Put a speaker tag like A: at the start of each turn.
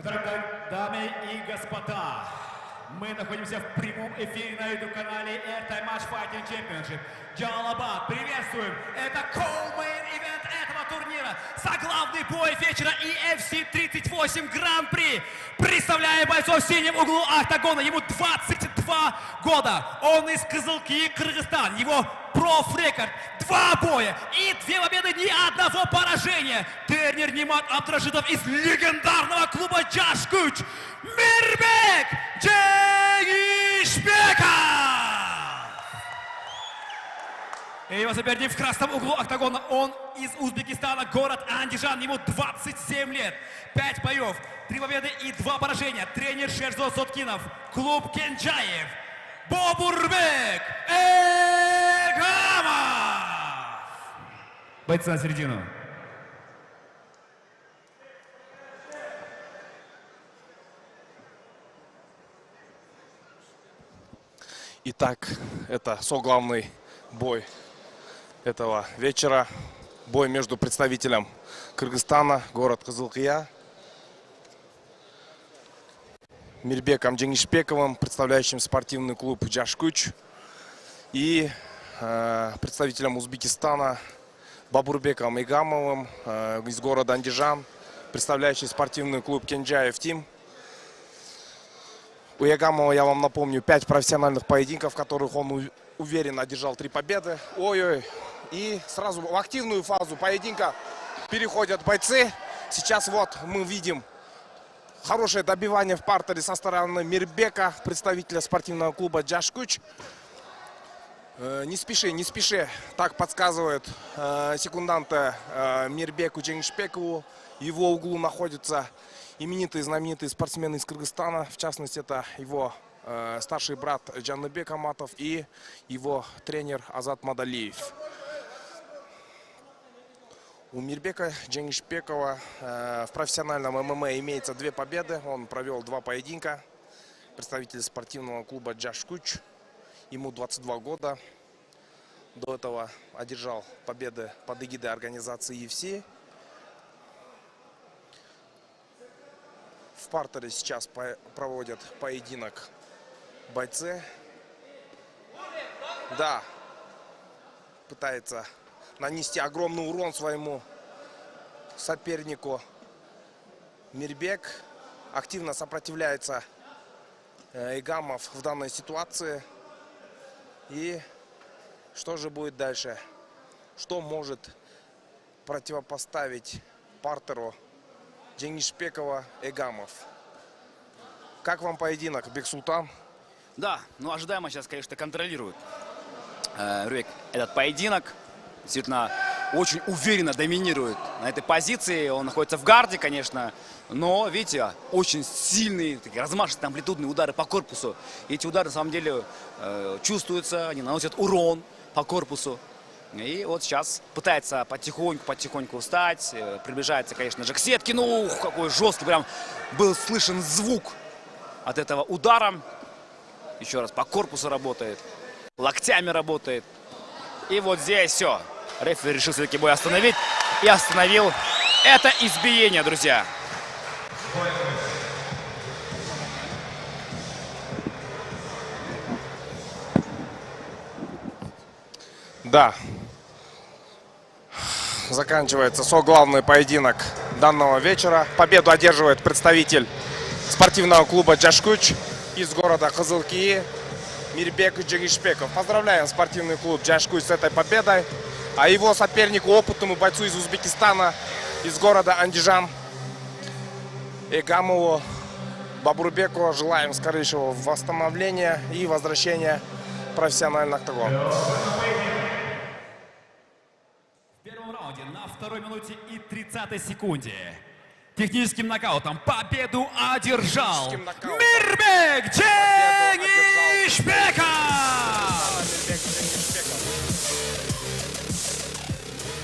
A: Дорогие дамы и господа, мы находимся в прямом эфире на YouTube-канале Airtime Match Fighting Championship. Джалалабад, приветствуем! Это co-main event этого турнира. Заглавный бой вечера EFC 38 Гран-при. Представляем бойцов в синем углу октагона. Ему 22 года. Он из Кызылкии, Кыргызстан. Его проф-рекорд. 2 боя и 2 победы, ни одного поражения. Тренер Нимат Абдрашидов из легендарного клуба Джашкуч. Мирбек Джейгишбеков! И его соперник в красном углу октагона. Он из Узбекистана, город Андижан. Ему 27 лет. 5 боев, 3 победы и 2 поражения. Тренер Шерзо Соткинов. Клуб Кенджаев. Бобурбек Эгамов. Бойцы на середину.
B: Итак, это соглавный бой этого вечера. Бой между представителем Кыргызстана, город Кызылкия, Мирбеком Джейгишбековым, представляющим спортивный клуб Джашкуч, и представителем Узбекистана Бабурбеком Эгамовым из города Андижан, представляющий спортивный клуб Кенджаев Тим. У Эгамова, я вам напомню, 5 профессиональных поединков, в которых он уверенно одержал 3 победы. Ой-ой. И сразу в активную фазу поединка переходят бойцы. Сейчас вот мы видим хорошее добивание в партере со стороны Мирбека, представителя спортивного клуба Джашкуч. Не спеши, не спеши. Так подсказывают секунданты Мирбеку Джейгишбекову. В его углу находятся именитые, знаменитые спортсмены из Кыргызстана. В частности, это его старший брат Джаныбек Аматов и его тренер Азат Мадалиев. У Мирбека Джейгишбекова в профессиональном ММА имеется 2 победы. Он провел 2 поединка. Представитель спортивного клуба Джашкуч. Ему 22 года. До этого одержал победы под эгидой организации UFC. В партере сейчас проводят поединок бойцы. Да, пытается нанести огромный урон своему сопернику Мирбек. Активно сопротивляется Эгамов в данной ситуации. И что же будет дальше? Что может противопоставить партеру Джейгишбекова Эгамов? Как вам поединок, Бексултан?
C: Да, ну ожидаемо сейчас, конечно, контролирует Рюрик этот поединок. Действительно, очень уверенно доминирует на этой позиции. Он находится в гарде, конечно, но, видите, очень сильные, такие размашистые, амплитудные удары по корпусу. И эти удары, на самом деле, чувствуются, они наносят урон по корпусу. И вот сейчас пытается потихоньку встать, приближается, конечно же, к сетке. Ну, какой жесткий, прям был слышен звук от этого удара. Еще раз, по корпусу работает, локтями работает. И вот здесь все. Рефери решил все-таки бой остановить. И остановил это избиение, друзья.
B: Да. Заканчивается соглавный поединок данного вечера. Победу одерживает представитель спортивного клуба Джашкуч из города Кызылкии Мирбек Джейгишбеков. Поздравляем спортивный клуб Джашкуч с этой победой. А его сопернику, опытному бойцу из Узбекистана, из города Андижан, Эгамову Бабурбеку, желаем скорейшего восстановления и возвращения в профессиональный октагон.
A: В первом раунде на 2-й минуте и 30-й секунде техническим нокаутом победу одержал Мирбек Джейгишбеков!